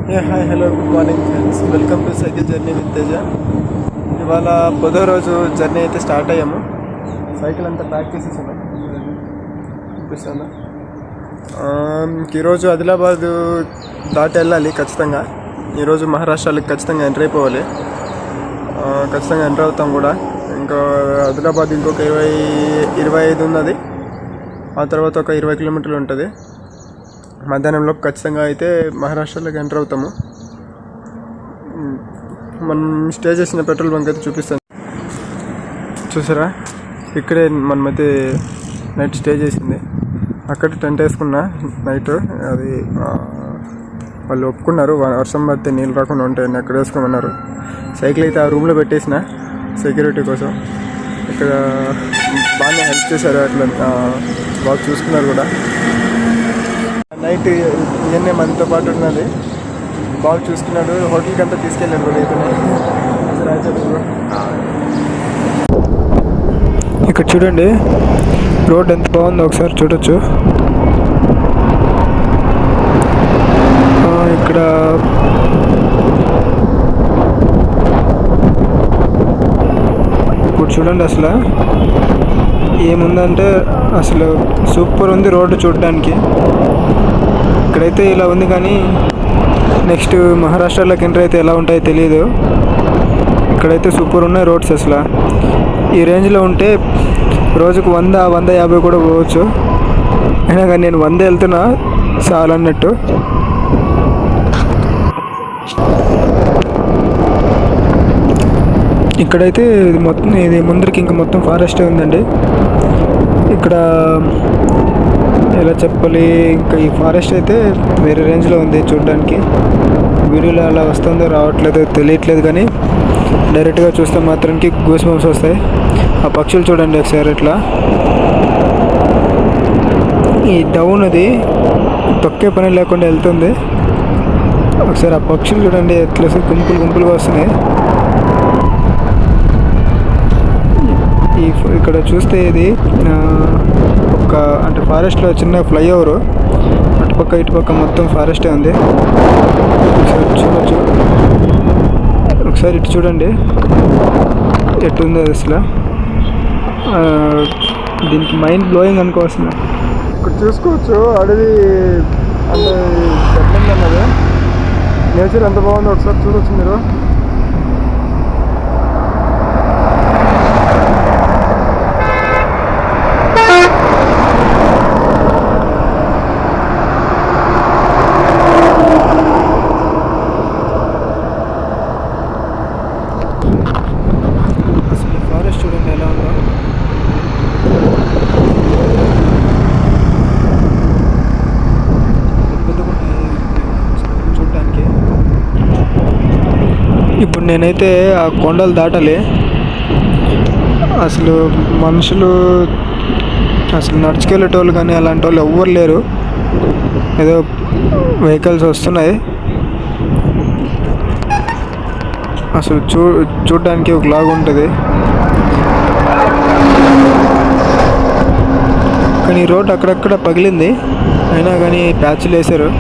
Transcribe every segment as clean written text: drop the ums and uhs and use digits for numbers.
Hi hello good morning friends, welcome to cycle journey with Teja. ఇవాళ 10వ రోజు journey అయితే స్టార్ట్ అయ్యాము. సైకిల్ అంతా ప్యాక్ చేసేసాను, చూపిస్తాను. ఈరోజు ఆదిలాబాద్ దాటి వెళ్ళాలి ఖచ్చితంగా. ఈరోజు మహారాష్ట్రకి ఖచ్చితంగా ఎంటర్ అయిపోవాలి. ఖచ్చితంగా ఎంటర్ అవుతాం కూడా. ఇంకా ఆదిలాబాద్ ఇంకొక 25 ఉన్నది. ఆ తర్వాత ఒక 20 కిలోమీటర్లు ఉంటుంది. మధ్యాహ్నంలోపు ఖచ్చితంగా అయితే మహారాష్ట్రలోకి ఎంటర్ అవుతాము. మనం స్టే చేసిన పెట్రోల్ బంక్ అయితే చూపిస్తాను. చూసారా, ఇక్కడే మనమైతే నైట్ స్టే చేసింది. అక్కడ టెంట్ వేసుకున్నా నైట్. అది వాళ్ళు ఒప్పుకున్నారు, వర్షం పడితే నీళ్ళు రాకుండా ఉంటాయని అక్కడ వేసుకోమన్నారు. సైకిల్ అయితే ఆ రూమ్లో పెట్టేసిన సెక్యూరిటీ కోసం. ఇక్కడ బాగానే హెల్ప్ చేశారు, అట్లా బాగా చూసుకున్నారు కూడా. నైట్ ఇవన్నీ మనతో పాటు ఉన్నది, బాగా చూసుకున్నాడు. హోటల్కి అంతా తీసుకెళ్ళాడు కూడా. ఇక్కడ చూడండి రోడ్ ఎంత బాగుందో ఒకసారి చూడొచ్చు. ఇక్కడ ఇప్పుడు చూడండి అసలు ఏముందంటే అసలు సూపర్ ఉంది రోడ్డు చూడడానికి. ఇక్కడైతే ఇలా ఉంది, కానీ నెక్స్ట్ మహారాష్ట్రలోకి ఎంటర్ అయితే ఎలా ఉంటాయో తెలియదు. ఇక్కడైతే సూపర్ ఉన్నాయి రోడ్స్. అసలు ఈ రేంజ్లో ఉంటే రోజుకు 100-150 కూడా పోవచ్చు. అయినా కానీ నేను 100 వెళ్తున్నా చాలన్నట్టు. ఇక్కడైతే మొత్తం ఇది ముందరికి ఇంకా మొత్తం ఫారెస్టే ఉందండి. ఇక్కడ ఎలా చెప్పాలి, ఇంకా ఈ ఫారెస్ట్ అయితే వేరే రేంజ్లో ఉంది చూడడానికి. వీడియోలో అలా వస్తుందో రావట్లేదో తెలియట్లేదు, కానీ డైరెక్ట్గా చూస్తే మాత్రానికి గూస్ బంప్స్ వస్తాయి. ఆ పక్షులు చూడండి ఒకసారి ఇట్లా. ఈ డౌన్ అది తొక్కే పని లేకుండా వెళ్తుంది. ఒకసారి ఆ పక్షులు చూడండి ఎట్లా గుంపులుగా వస్తున్నాయి. ఇక్కడ చూస్తే ఇది ఒక అంటే ఫారెస్ట్లో చిన్న ఫ్లైఓవర్, అటుపక్క ఇటుపక్క మొత్తం ఫారెస్టే ఉంది. చూడొచ్చు ఒకసారి, ఇటు చూడండి ఎట్టుందో అసలు. దీనికి మైండ్ బ్లోయింగ్ అనుకోవాల్సిన. ఇక్కడ చూసుకోవచ్చు అడవి అంటే ఎట్లుందన్నది, నేచర్ ఎంత బాగుందో ఒకసారి చూడవచ్చు మీరు. ఇప్పుడు నేనైతే ఆ కొండలు దాటాలి. అసలు మనుషులు అసలు నడుచుకెళ్ళేటోళ్ళు కానీ అలాంటి వాళ్ళు ఎవ్వరు లేరు. ఏదో వెహికల్స్ వస్తున్నాయి. అసలు చూడడానికి ఒకలాగా ఉంటుంది, కానీ రోడ్ అక్కడక్కడ పగిలింది. అయినా కానీ ప్యాచ్లు వేశారు.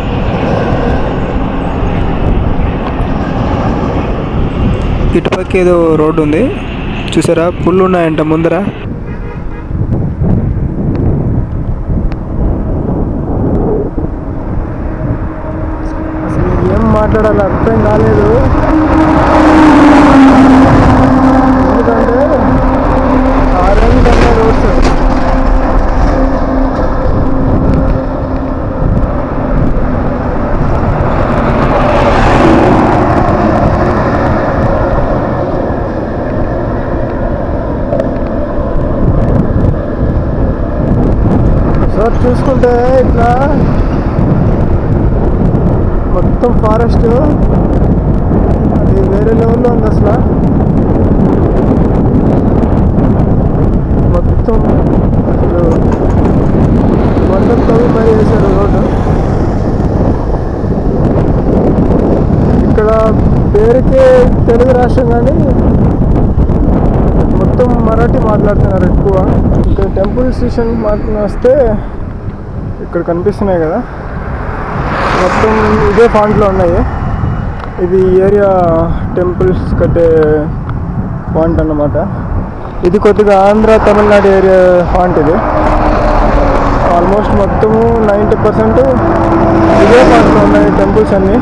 ఇటుపక్క ఏదో రోడ్డు ఉంది చూసారా, పుల్లు ఉన్నాయంట ముందర. అసలు ఏం మాట్లాడాలి అర్థం కాలేదు, ఎందుకంటే ఆ రేంజ్ రోడ్స్. చూసుకుంటే ఇట్లా మొత్తం ఫారెస్ట్ అది వేరే లెవెల్లో ఉంది. అసలు మొత్తం అసలు కొండతో మరి వేశారు రోడ్డు. ఇక్కడ పేరుకే తెలుగు రాష్ట్రం, కానీ మొత్తం మరాఠీ మాట్లాడుతున్నారు ఎక్కువ. ఇక్కడ టెంపుల్ స్టేషన్ మాత్రం వస్తే ఇక్కడ కనిపిస్తున్నాయి కదా, మొత్తం ఇదే ఫాంట్లో ఉన్నాయి. ఇది ఏరియా టెంపుల్స్ కట్టే పాయింట్ అన్నమాట. ఇది కొద్దిగా ఆంధ్ర తమిళనాడు ఏరియా పాయింట్. ఇది ఆల్మోస్ట్ మొత్తము 90% ఇదే పాయింట్లో ఉన్నాయి టెంపుల్స్ అన్నీ.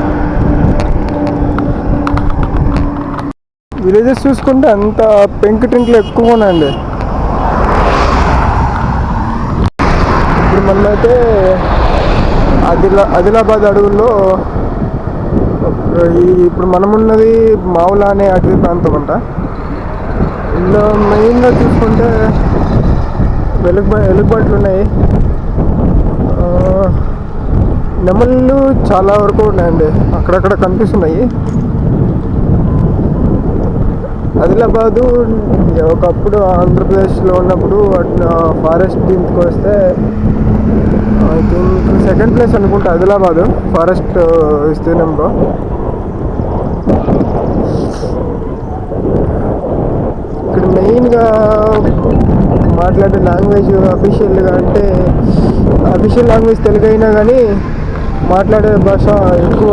విలేజెస్ చూసుకుంటే అంత పెంకుటింట్లు ఎక్కువగా ఉన్నాయండి. ఇప్పుడు మనమైతే ఆదిలాబాద్ అడవుల్లో ఇప్పుడు మనమున్నది మావులా అనే అటవీ ప్రాంతం అంట. ఇందులో మెయిన్గా చూసుకుంటే ఎలుగుబంట్లు ఉన్నాయి, నెమళ్ళు చాలా వరకు ఉన్నాయండి, అక్కడక్కడ కనిపిస్తున్నాయి. ఆదిలాబాదు ఒకప్పుడు ఆంధ్రప్రదేశ్లో ఉన్నప్పుడు ఫారెస్ట్ దీనికి వస్తే ఐ థింక్ సెకండ్ ప్లేస్ అనుకుంటా ఆదిలాబాదు ఫారెస్ట్ విస్తీర్ణంలో. ఇక్కడ మెయిన్గా మాట్లాడే లాంగ్వేజ్ అఫీషియల్గా అంటే అఫీషియల్ లాంగ్వేజ్ తెలుగు అయినా కానీ మాట్లాడే భాష ఎక్కువ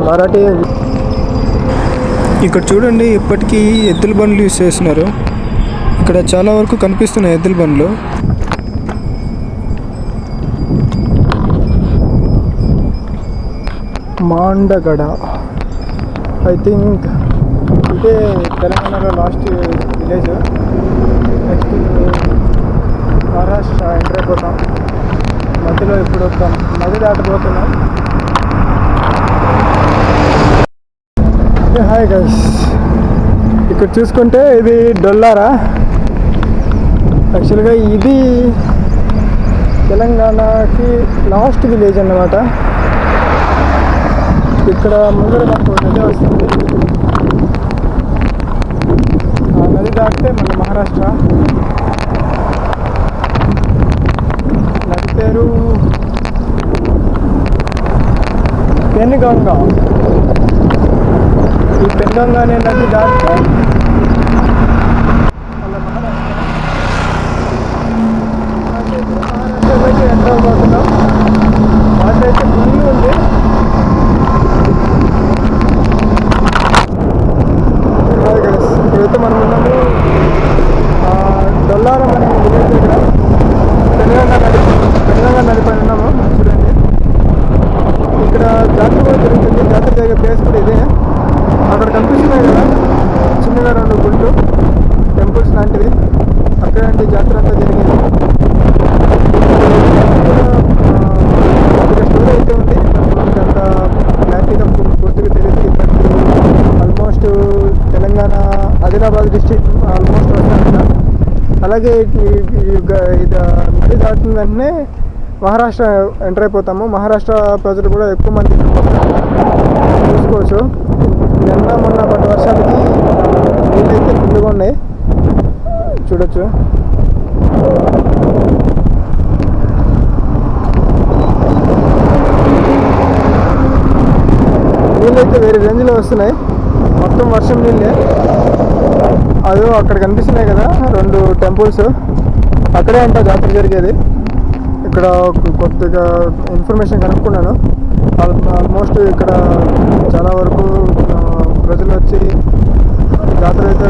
మరాఠీ. ఇక్కడ చూడండి, ఇప్పటికీ ఎద్దుల బండ్లు యూజ్ చేస్తున్నారు. ఇక్కడ చాలా వరకు కనిపిస్తున్నాయి ఎద్దుల బండ్లు. మాండగడ ఐ థింక్ ఇదే తెలంగాణలో last village. Next Maharashtra enter అయిపోతాం. మధ్యలో ఇప్పుడు ఒక నది దాటిపోతున్నాం. హాయ్ గైస్, ఇక్కడ చూసుకుంటే ఇది డొల్లారా. యాక్చువల్గా ఇది తెలంగాణకి లాస్ట్ విలేజ్ అన్నమాట. ఇక్కడ ముందర మాకు నది వస్తుంది, ఆ నది దాటితే మన మహారాష్ట్ర. నది పేరు పెనుగంగా. ఈ పెనుగంగా అనే నది దాటితే మళ్ళీ మహారాష్ట్రలోకి ఎంటర్ అవబోతున్నాం. వాటర్ అయితే ఫుల్ ఉంది. ఇప్పుడైతే మనం ఉన్నాము డొల్లారం అనే విలేజ్ దగ్గర. పెనుగంగా నది పైన ఉన్నాము. చూడండి, ఇక్కడ జాతర కూడా జరుగుతుంది. జాతర జరిగే ప్లేస్ కూడా ఇదే. అక్కడ కనిపిస్తున్నాయి కదా చిన్నగా 2 గుళ్ళు టెంపుల్స్ లాంటివి, అక్కడంటే జాతర అంతా జరిగింది. స్టోరీ అయితే ఉంది, అంత క్లారిటీగా పూర్తిగా తెలియదు. ఇప్పటికి almost Telangana Adilabad district almost వస్తాను. అలాగే ఇది నది దాటిన వెంటనే మహారాష్ట్ర ఎంటర్ అయిపోతాము. మహారాష్ట్ర ప్రజలు కూడా ఎక్కువ మంది చూసుకోవచ్చు. నిన్న మొన్న పడ్డ వర్షాలకి నీళ్ళైతే ఫుల్గా ఉన్నాయి, చూడొచ్చు. నీళ్ళైతే వేరే రేంజ్లో వస్తున్నాయి, మొత్తం వర్షం నీళ్ళే. అదో అక్కడ కనిపిస్తున్నాయి కదా 2 టెంపుల్స్, అక్కడే అంట జాతర జరిగేది. ఇక్కడ కొద్దిగా ఇన్ఫర్మేషన్ కనుక్కున్నాను. ఆల్మోస్ట్ ఇక్కడ చాలా వరకు ప్రజలు వచ్చి జాతర అయితే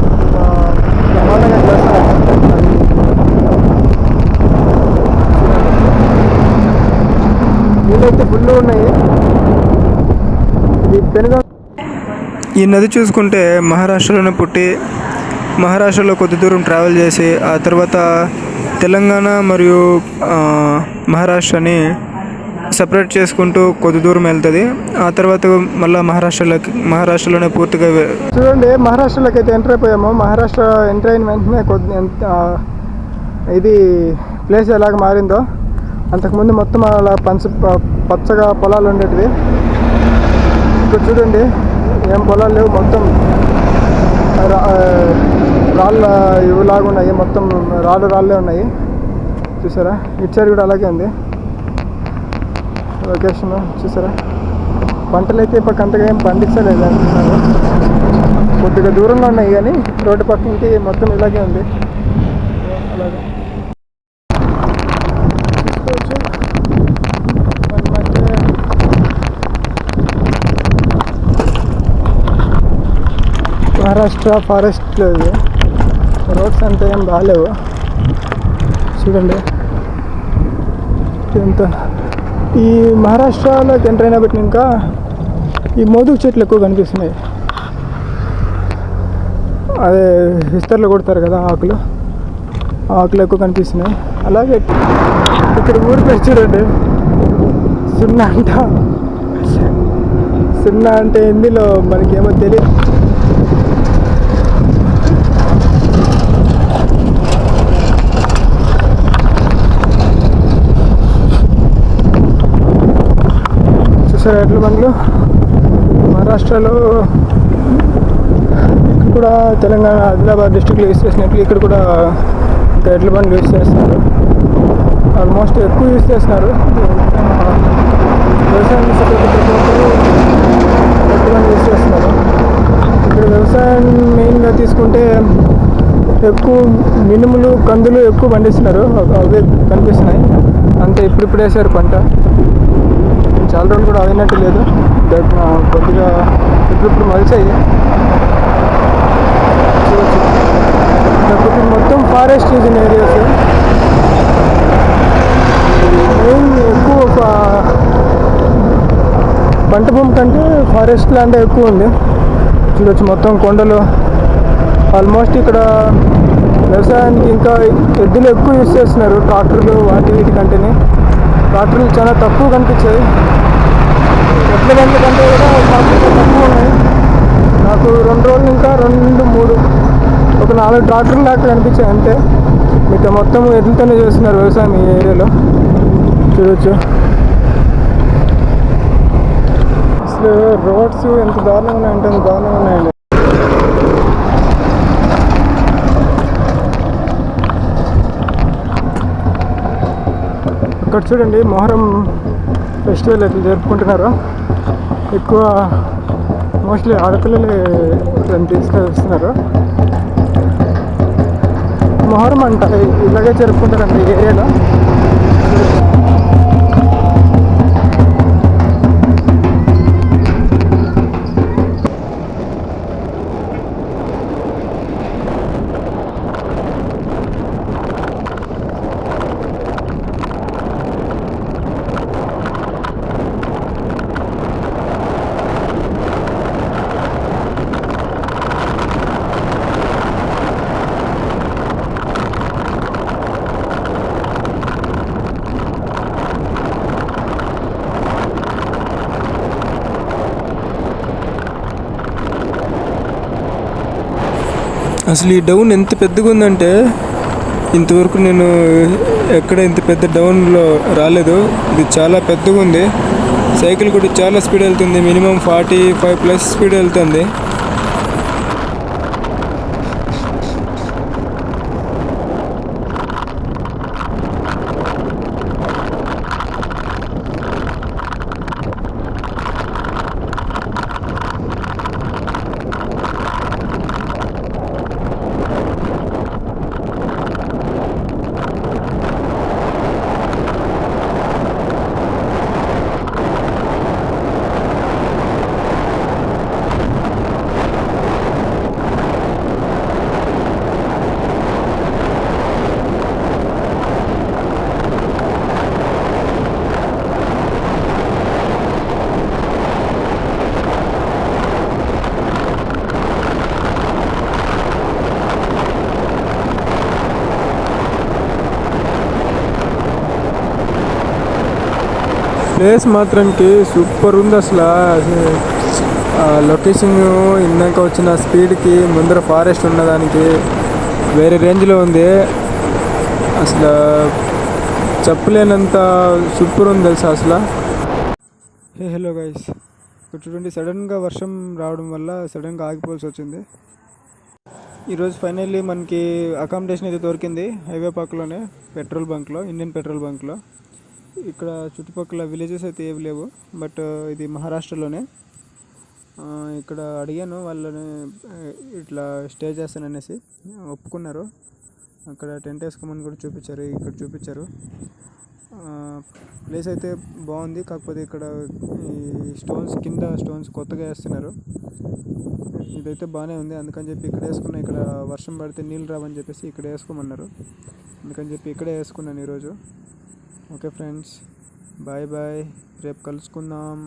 బ్రహ్మాండంగా చేస్తారు. నీళ్ళైతే ఫుల్ ఉన్నాయి. ఇది పెనుగంగా. ఈ నది చూసుకుంటే మహారాష్ట్రలోనే పుట్టి మహారాష్ట్రలో కొద్ది దూరం ట్రావెల్ చేసి ఆ తర్వాత తెలంగాణ మరియు మహారాష్ట్రని సపరేట్ చేసుకుంటూ కొద్ది దూరం వెళ్తుంది. ఆ తర్వాత మళ్ళీ మహారాష్ట్రలోనే పూర్తిగా చూడండి. మహారాష్ట్రలోకి అయితే ఎంటర్ అయిపోయాము. మహారాష్ట్ర ఎంటర్ అయిన వెంటనే ఇది ప్లేస్ ఎలాగ మారిందో. అంతకుముందు మొత్తం అలా పచ్చగా పొలాలు ఉండేటివి. ఇక్కడ చూడండి ఏం పొలాలు లేవు, మొత్తం రాళ్ళ ఇవిలాగా ఉన్నాయి, మొత్తం రాళ్ళే ఉన్నాయి. చూసారా, ఇటు సైడ్ కూడా అలాగే ఉంది లొకేషన్. చూసారా, పంటలు అయితే ఇప్పుడు అంతగా ఏం పండించలేదు అంటున్నారు. కొద్దిగా దూరంగా ఉన్నాయి కానీ రోడ్డు పక్కకి మొత్తం ఇలాగే ఉంది. అలాగే చూసుకోవచ్చు. మహారాష్ట్ర ఫారెస్ట్లో ఇది. రోడ్స్ అంతా ఏం బాగాలేవు చూడండి. ఎంత ఈ మహారాష్ట్రలోకి ఎంటర్ అయినా బట్టి ఇంకా ఈ మోదుగు చెట్లు ఎక్కువ కనిపిస్తున్నాయి. అదే విస్తర్లో కొడతారు కదా ఆకులు ఎక్కువ కనిపిస్తున్నాయి. అలాగే ఇక్కడ ఊరి పేరు చూడండి, సున్నా అంట. సున్నా అంటే హిందీలో మనకేమో తెలియదు. చూసారా ఎడ్ల బండ్లు మహారాష్ట్రలో. ఇక్కడ కూడా తెలంగాణ ఆదిలాబాద్ డిస్ట్రిక్ట్లో యూజ్ చేసినట్లు ఇక్కడ కూడా ఎడ్ల బండ్లు యూజ్ చేస్తున్నారు. ఆల్మోస్ట్ ఎక్కువ యూజ్ చేస్తున్నారు. వ్యవసాయం ఎడ్ల బండ్లు యూజ్ చేస్తున్నారు. ఇక్కడ వ్యవసాయం మెయిన్గా తీసుకుంటే ఎక్కువ మినుములు కందులు ఎక్కువ పండిస్తున్నారు. అవే కనిపిస్తున్నాయి. అంతే ఇప్పుడు వేసారు పంట. చాలా రోజులు కూడా అయినట్టు లేదు. కొద్దిగా ఇప్పుడు మలిచాయి చూడవచ్చు. కాకపోతే మొత్తం ఫారెస్ట్ రీజన్ ఏరియాస్. మెయిన్ ఎక్కువ పంట భూమి కంటే ఫారెస్ట్ ల్యాండ్ ఎక్కువ ఉంది చూడవచ్చు. మొత్తం కొండలు. ఆల్మోస్ట్ ఇక్కడ వ్యవసాయానికి ఇంకా ఎద్దులు ఎక్కువ యూజ్ చేస్తున్నారు. ట్రాక్టర్లు వీటి కంటేనే ట్రాక్టర్లు చాలా తక్కువ కనిపించాయి. ఎడ్ల బండ్ల కంటే కూడా ట్రాక్టర్లు తక్కువ ఉన్నాయి. నాకు 2 రోజులు ఇంకా 2-3 ఒక 4 ట్రాక్టర్లు దాకా కనిపించాయి అంతే. మిగతా మొత్తం ఎడ్లతోనే చేస్తున్నారు వ్యవసాయం ఈ ఏరియాలో చూడవచ్చు. అసలు రోడ్స్ ఎంత దారుణంగా ఉన్నాయంటే అంత దారుణంగా ఉన్నాయండి. అక్కడ చూడండి మొహరం ఫెస్టివల్ ఎట్లా జరుపుకుంటున్నారో. ఎక్కువ మోస్ట్లీ ఆడపిల్లలే దాన్ని తీసుకొస్తున్నారు. మొహరం అంట ఇలాగే జరుపుకుంటారంట ఈ ఏరియాలో. అసలు ఈ డౌన్ ఎంత పెద్దగా ఉందంటే ఇంతవరకు నేను ఎక్కడ ఇంత పెద్ద డౌన్లో రాలేదు. ఇది చాలా పెద్దగా ఉంది. సైకిల్ కూడా చాలా స్పీడ్ వెళ్తుంది. మినిమం 45+ స్పీడ్ వెళ్తుంది. ప్లేస్ మాత్రానికి సూపర్ ఉంది. అసలు లొకేషన్ ఇందాక వచ్చిన స్పీడ్కి ముందర ఫారెస్ట్ ఉన్నదానికి వేరే రేంజ్లో ఉంది. అసలు చెప్పలేనంత సూపర్ ఉంది తెలుసా అసలు. హలో గైస్, ఇక్కడ చూడండి సడన్గా వర్షం రావడం వల్ల సడన్గా ఆగిపోవాల్సి వచ్చింది. ఈరోజు ఫైనల్లీ మనకి అకామిడేషన్ అయితే దొరికింది హైవే పక్కలోనే పెట్రోల్ బంక్లో, ఇండియన్ పెట్రోల్ బంక్లో. ఇక్కడ చుట్టుపక్కల విలేజెస్ అయితే ఏవి లేవు, బట్ ఇది మహారాష్ట్రలోనే. ఇక్కడ అడిగాను వాళ్ళని ఇట్లా స్టే చేస్తాననేసి ఒప్పుకున్నారు. అక్కడ టెంట్ వేసుకోమని కూడా చూపించారు, ఇక్కడ చూపించారు. ప్లేస్ అయితే బాగుంది. కాకపోతే ఇక్కడ ఈ కింద స్టోన్స్ కొత్తగా వేస్తున్నారు. ఇదైతే బాగానే ఉంది. అందుకని చెప్పి ఇక్కడ వేసుకున్నా. ఇక్కడ వర్షం పడితే నీళ్ళు రావని చెప్పేసి ఇక్కడ వేసుకోమన్నారు. అందుకని చెప్పి ఇక్కడే వేసుకున్నాను ఈరోజు. ఓకే ఫ్రెండ్స్, బాయ్ బాయ్, రేపు కలుసుకుందాం.